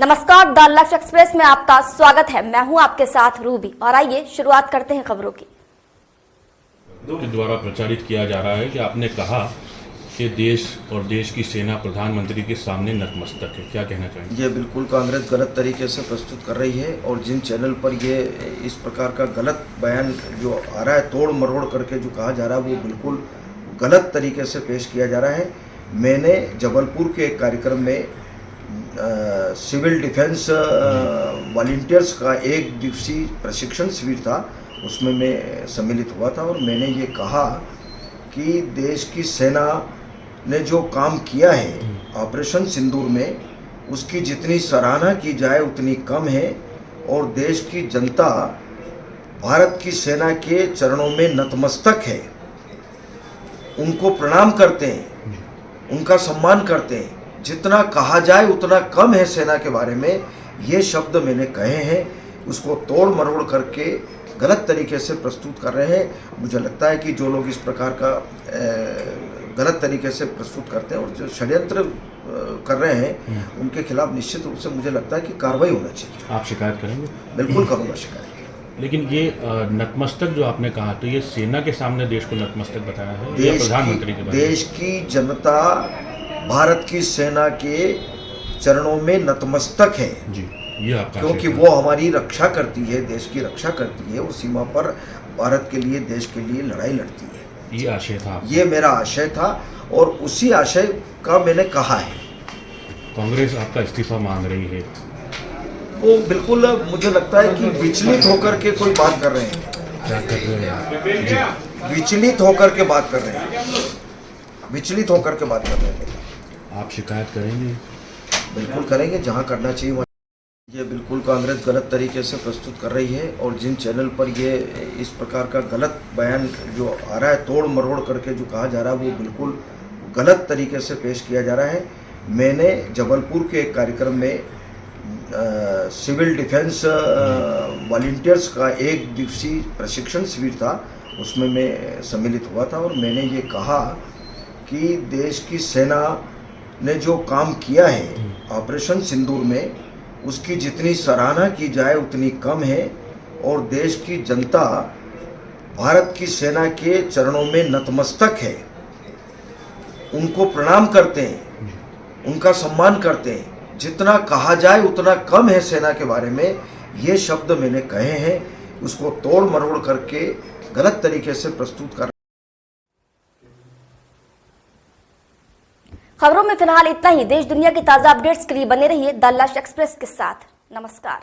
नमस्कार, द लक्ष्य एक्सप्रेस में आपका स्वागत है। मैं हूं आपके साथ रूबी और आइए शुरुआत करते हैं खबरों की। के द्वारा प्रचारित किया जा रहा है कि आपने कहा कि देश और देश की सेना प्रधानमंत्री के सामने नतमस्तक है। क्या कहना चाहेंगे? ये बिल्कुल कांग्रेस गलत तरीके से प्रस्तुत कर रही है और जिन चैनल पर ये इस प्रकार का गलत बयान जो आ रहा है, तोड़ मरोड़ करके जो कहा जा रहा है, वो बिल्कुल गलत तरीके से पेश किया जा रहा है। मैंने जबलपुर के एक कार्यक्रम में सिविल डिफेंस वॉलंटियर्स का एक दिवसीय प्रशिक्षण शिविर था, उसमें मैं सम्मिलित हुआ था और मैंने ये कहा कि देश की सेना ने जो काम किया है ऑपरेशन सिंदूर में, उसकी जितनी सराहना की जाए उतनी कम है और देश की जनता भारत की सेना के चरणों में नतमस्तक है, उनको प्रणाम करते हैं, उनका सम्मान करते हैं। जितना कहा जाए उतना कम है सेना के बारे में। ये शब्द मैंने कहे हैं, उसको तोड़ मरोड़ करके गलत तरीके से प्रस्तुत कर रहे हैं। मुझे लगता है कि जो लोग इस प्रकार का गलत तरीके से प्रस्तुत करते हैं और जो षड्यंत्र कर रहे हैं, उनके खिलाफ निश्चित रूप से मुझे लगता है कि कार्रवाई होना चाहिए। आप शिकायत करेंगे? बिल्कुल करूँगा शिकायत। लेकिन ये नतमस्तक जो आपने कहा, तो ये सेना के सामने देश को नतमस्तक बताया है या प्रधानमंत्री के बारे में? देश की जनता भारत की सेना के चरणों में नतमस्तक है जी, ये आपका क्योंकि वो हमारी रक्षा करती है, देश की रक्षा करती है, वो सीमा पर भारत के लिए, देश के लिए लड़ाई लड़ती है। ये आशय था आपका? ये मेरा आशय था और उसी आशय का मैंने कहा है। कांग्रेस आपका इस्तीफा मांग रही है। वो बिल्कुल मुझे लगता है कि विचलित होकर के कोई बात कर रहे हैं। क्या कर रहे हैं आप? विचलित होकर के बात कर रहे हैं, विचलित होकर के बात कर रहे हैं। आप शिकायत करेंगे? बिल्कुल करेंगे, जहाँ करना चाहिए वहाँ। ये बिल्कुल कांग्रेस गलत तरीके से प्रस्तुत कर रही है और जिन चैनल पर ये इस प्रकार का गलत बयान जो आ रहा है, तोड़ मरोड़ करके जो कहा जा रहा है, वो बिल्कुल गलत तरीके से पेश किया जा रहा है। मैंने जबलपुर के एक कार्यक्रम में सिविल डिफेंस वॉलंटियर्स का एक दिवसीय प्रशिक्षण शिविर था, उसमें मैं सम्मिलित हुआ था और मैंने ये कहा कि देश की सेना ने जो काम किया है ऑपरेशन सिंदूर में, उसकी जितनी सराहना की जाए उतनी कम है और देश की जनता भारत की सेना के चरणों में नतमस्तक है, उनको प्रणाम करते हैं, उनका सम्मान करते हैं। जितना कहा जाए उतना कम है सेना के बारे में। ये शब्द मैंने कहे हैं, उसको तोड़ मरोड़ करके गलत तरीके से प्रस्तुत कर। खबरों में फिलहाल इतना ही। देश दुनिया की ताजा अपडेट्स के लिए बने रहिए द लक्ष्य एक्सप्रेस के साथ। नमस्कार।